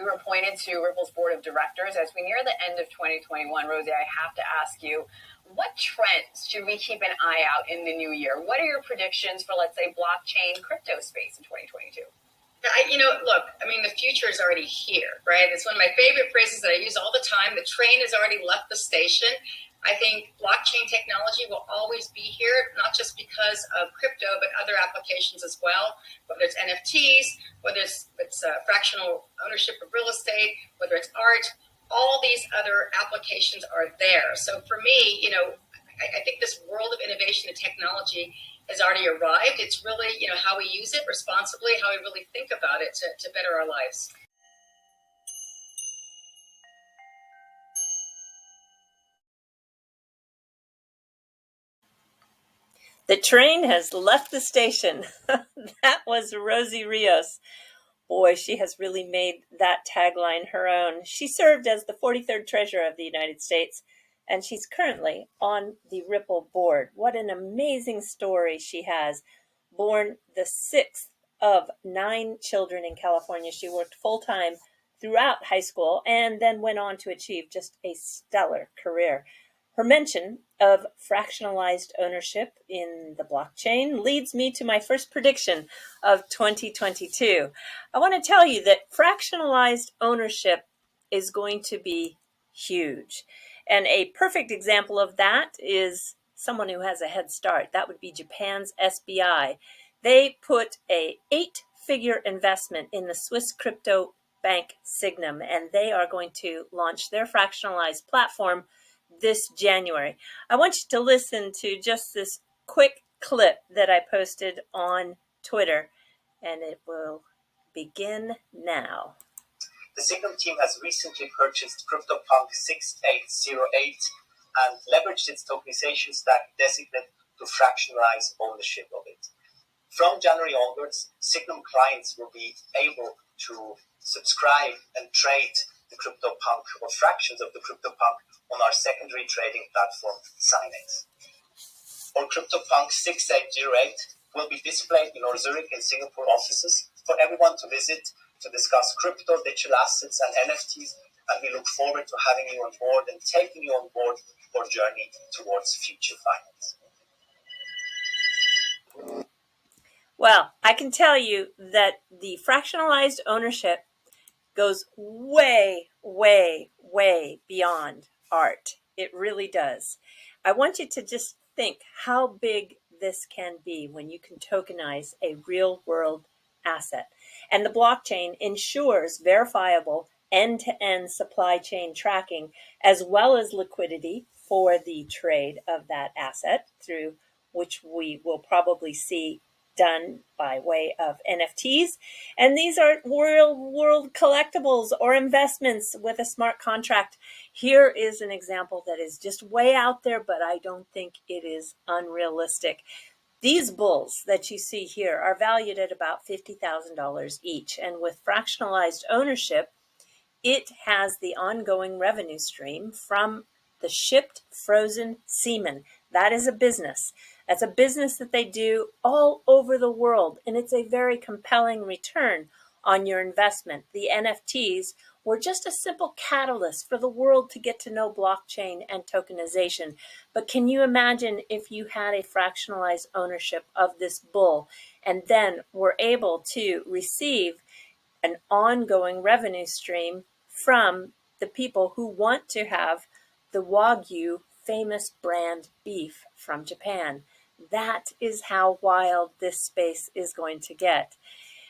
You were appointed to Ripple's board of directors. As we near the end of 2021, Rosie, I have to ask you, what trends should we keep an eye out in the new year? What are your predictions for, let's say, blockchain crypto space in 2022? Look, the future is already here, right? It's one of my favorite phrases that I use all the time. The train has already left the station. I think blockchain technology will always be here, not just because of crypto, but other applications as well, whether it's NFTs, whether it's fractional ownership of real estate, whether it's art, all these other applications are there. So for me, I think this world of innovation and technology has already arrived. It's really, how we use it responsibly, how we really think about it to better our lives. The train has left the station. That was Rosie Rios. Boy, she has really made that tagline her own. She served as the 43rd Treasurer of the United States, and she's currently on the Ripple board. What an amazing story she has. Born the 6th of 9 children in California, she worked full-time throughout high school and then went on to achieve just a stellar career. Her mention of fractionalized ownership in the blockchain leads me to my first prediction of 2022. I want to tell you that fractionalized ownership is going to be huge. And a perfect example of that is someone who has a head start. That would be Japan's SBI. They put a 8-figure investment in the Swiss crypto bank Signum, and they are going to launch their fractionalized platform this January. I want you to listen to just this quick clip that I posted on Twitter, and it will begin now. The Signum team has recently purchased CryptoPunk 6808 and leveraged its tokenization stack Designate to fractionalize ownership of it. From January onwards, Signum clients will be able to subscribe and trade the CryptoPunk or fractions of the CryptoPunk on our secondary trading platform, Sinex. Our CryptoPunk 6808 will be displayed in our Zurich and Singapore offices for everyone to visit to discuss crypto, digital assets, and NFTs, and we look forward to having you on board and taking you on board for our journey towards future finance. Well, I can tell you that the fractionalized ownership goes way, way, way beyond art. It really does. I want you to just think how big this can be when you can tokenize a real world asset. And the blockchain ensures verifiable end-to-end supply chain tracking as well as liquidity for the trade of that asset, through which we will probably see done by way of NFTs. And these are real world collectibles or investments with a smart contract. Here is an example that is just way out there, but I don't think it is unrealistic. These bulls that you see here are valued at about $50,000 each. And with fractionalized ownership, it has the ongoing revenue stream from the shipped frozen semen. That is a business. That's a business that they do all over the world, and it's a very compelling return on your investment. The NFTs were just a simple catalyst for the world to get to know blockchain and tokenization. But can you imagine if you had a fractionalized ownership of this bull and then were able to receive an ongoing revenue stream from the people who want to have the Wagyu famous brand beef from Japan? That is how wild this space is going to get.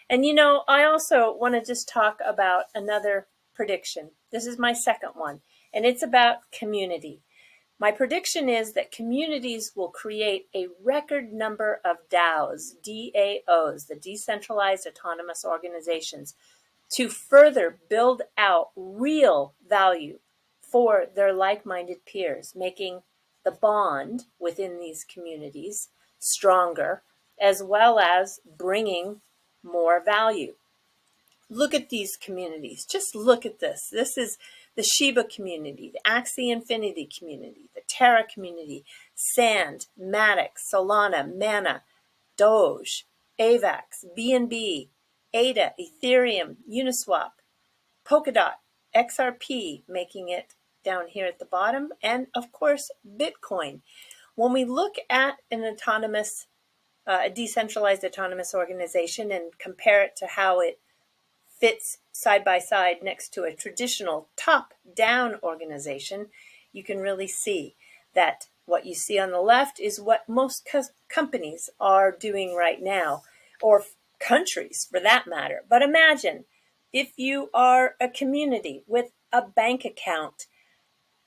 And I also want to just talk about another prediction. This is my second one, and it's about community. My prediction is that communities will create a record number of DAOs, DAOs, the decentralized autonomous organizations, to further build out real value for their like-minded peers, making the bond within these communities stronger, as well as bringing more value. Look at these communities. Just look at this. This is the Shiba community, the Axie Infinity community, the Terra community, Sand, Matic, Solana, Mana, Doge, AVAX, BNB, ADA, Ethereum, Uniswap, Polkadot, XRP, making it down here at the bottom, and of course, Bitcoin. When we look at an autonomous, a decentralized autonomous organization and compare it to how it fits side by side next to a traditional top-down organization, you can really see that what you see on the left is what most companies are doing right now, or countries for that matter. But imagine if you are a community with a bank account,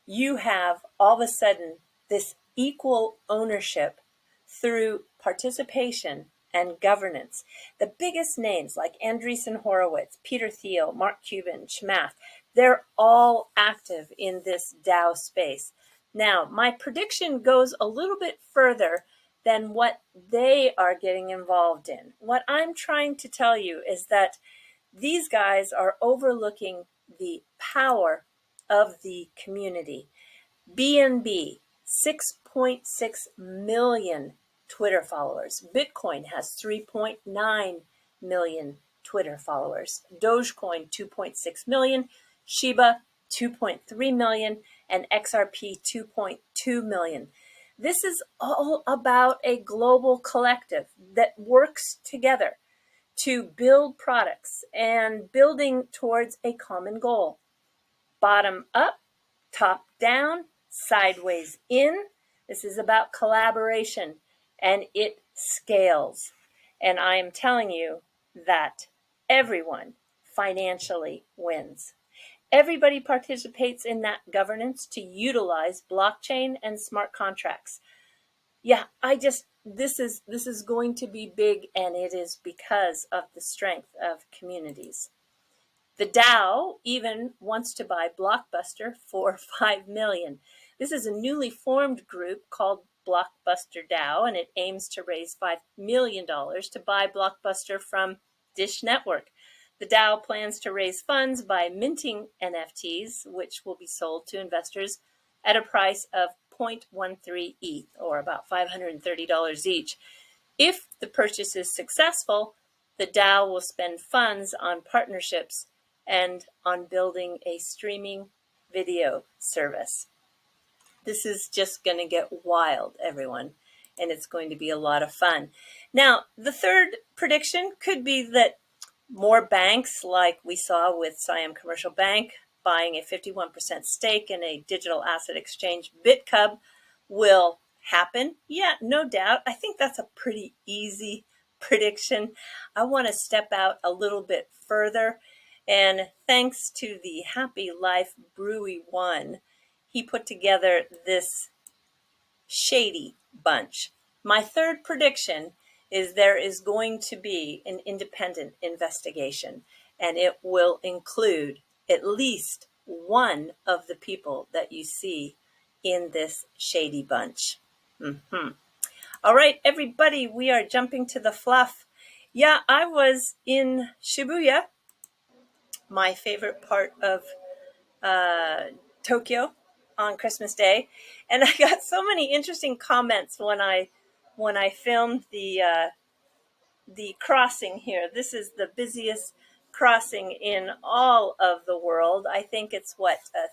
you have all of a sudden this equal ownership through participation and governance. The biggest names like Andreessen Horowitz, Peter Thiel, Mark Cuban, Chamath, they're all active in this DAO space. Now, my prediction goes a little bit further than what they are getting involved in. What I'm trying to tell you is that these guys are overlooking the power of the community. BNB, 6.6 million Twitter followers. Bitcoin has 3.9 million Twitter followers. Dogecoin, 2.6 million. Shiba, 2.3 million. And XRP, 2.2 million. This is all about a global collective that works together to build products and building towards a common goal. Bottom up, top down, sideways in. This is about collaboration, and it scales. And I am telling you that everyone financially wins. Everybody participates in that governance to utilize blockchain and smart contracts. Yeah, this is going to be big, and it is because of the strength of communities. The DAO even wants to buy Blockbuster for $5 million. This is a newly formed group called Blockbuster DAO, and it aims to raise $5 million to buy Blockbuster from Dish Network. The DAO plans to raise funds by minting NFTs, which will be sold to investors at a price of 0.13 ETH, or about $530 each. If the purchase is successful, the DAO will spend funds on partnerships and on building a streaming video service. This is just going to get wild, everyone, and it's going to be a lot of fun. Now, the third prediction could be that more banks, like we saw with Siam Commercial Bank, buying a 51% stake in a digital asset exchange, BitCub, will happen. Yeah, no doubt. I think that's a pretty easy prediction. I want to step out a little bit further. And thanks to the Happy Life Brewy One, he put together this shady bunch. My third prediction is there is going to be an independent investigation, and it will include at least one of the people that you see in this shady bunch. All right, everybody, we are jumping to the fluff. Yeah, I was in Shibuya, my favorite part of Tokyo, on Christmas Day, and I got so many interesting comments when I filmed the crossing here. This is the busiest crossing in all of the world. I think it's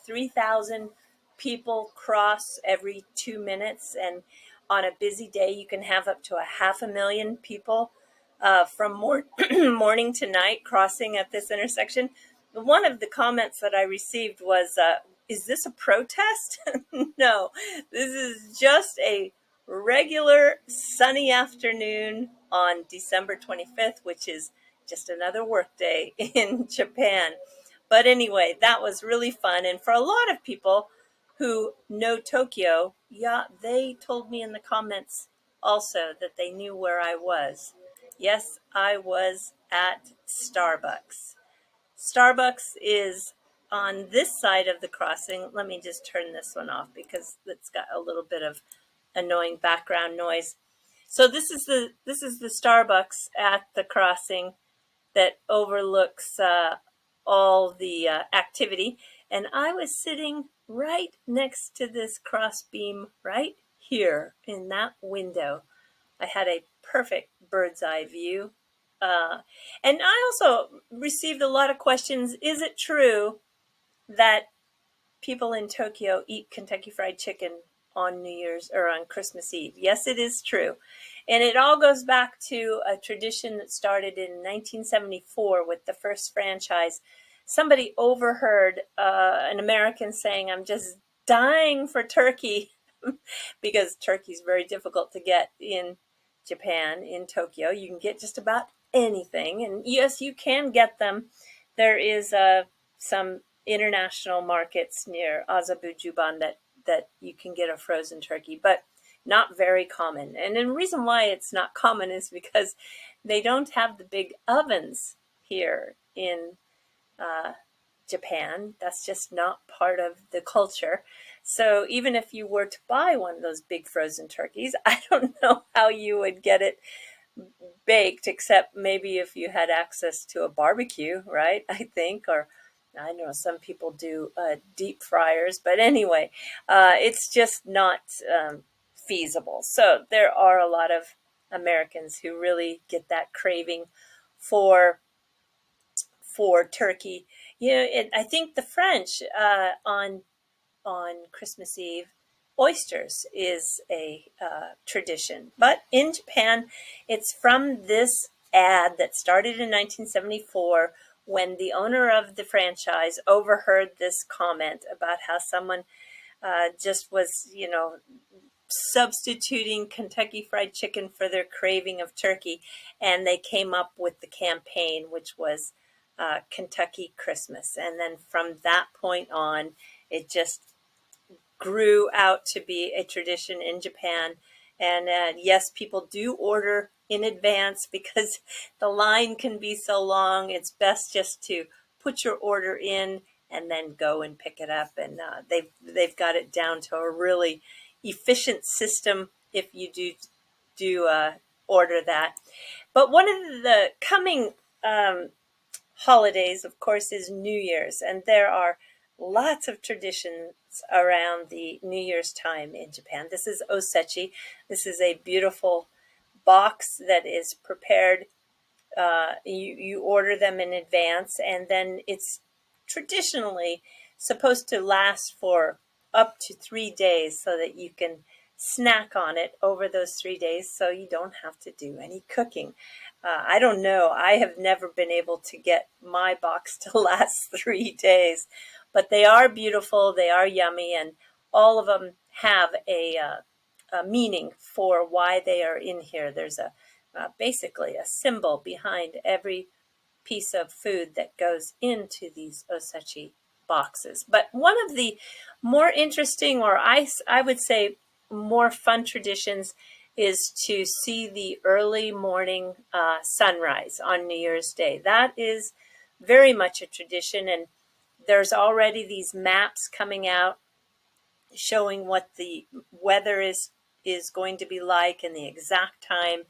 3,000 people cross every 2 minutes, and on a busy day you can have up to 500,000 people from morning to night crossing at this intersection. One of the comments that I received was, is this a protest? No, this is just a regular sunny afternoon on December 25th, which is just another work day in Japan. But anyway, that was really fun. And for a lot of people who know Tokyo, yeah, they told me in the comments also that they knew where I was. Yes, I was at Starbucks. Starbucks is on this side of the crossing. Let me just turn this one off because it's got a little bit of annoying background noise. So this is the Starbucks at the crossing that overlooks all the activity, and I was sitting right next to this cross beam right here in that window. I had a perfect bird's eye view And I also received a lot of questions. Is it true that people in Tokyo eat Kentucky Fried Chicken on New Year's or on Christmas Eve? Yes, it is true. And it all goes back to a tradition that started in 1974 with the first franchise. Somebody overheard an American saying, "I'm just dying for turkey," because turkey is very difficult to get in Japan, in Tokyo. You can get just about anything. And yes, you can get them. There is some international markets near Azerbaijan that you can get a frozen turkey, but not very common. And the reason why it's not common is because they don't have the big ovens here in Japan. That's just not part of the culture. So even if you were to buy one of those big frozen turkeys, I don't know how you would get it baked, except maybe if you had access to a barbecue, right? I think, or I know some people do deep fryers, but anyway, it's just not feasible. So there are a lot of Americans who really get that craving for turkey. You know, I think the French on Christmas Eve, oysters is a tradition. But in Japan, it's from this ad that started in 1974 when the owner of the franchise overheard this comment about how someone just was, substituting Kentucky Fried Chicken for their craving of turkey. And they came up with the campaign, which was Kentucky Christmas. And then from that point on, it just grew out to be a tradition in Japan. And yes, people do order in advance because the line can be so long. It's best just to put your order in and then go and pick it up. And they've got it down to a really efficient system if you do order that. But one of the coming holidays, of course, is New Year's, and there are lots of traditions around the New Year's time in Japan. This is osechi. This is a beautiful box that is prepared. You order them in advance, and then it's traditionally supposed to last for up to 3 days so that you can snack on it over those 3 days so you don't have to do any cooking. I don't know. I have never been able to get my box to last 3 days, but they are beautiful. They are yummy, and all of them have a meaning for why they are in here. There's basically a symbol behind every piece of food that goes into these osechi boxes. But one of the more interesting, or I would say more fun traditions, is to see the early morning sunrise on New Year's Day. That is very much a tradition, and there's already these maps coming out showing what the weather is going to be like and the exact time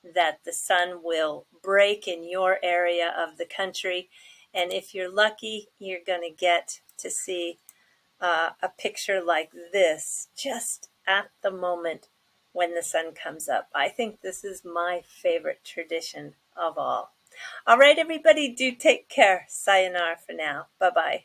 that the sun will break in your area of the country. And if you're lucky, you're going to get to see a picture like this just at the moment when the sun comes up. I think this is my favorite tradition of all. All right, everybody, do take care. Sayonara for now. Bye-bye.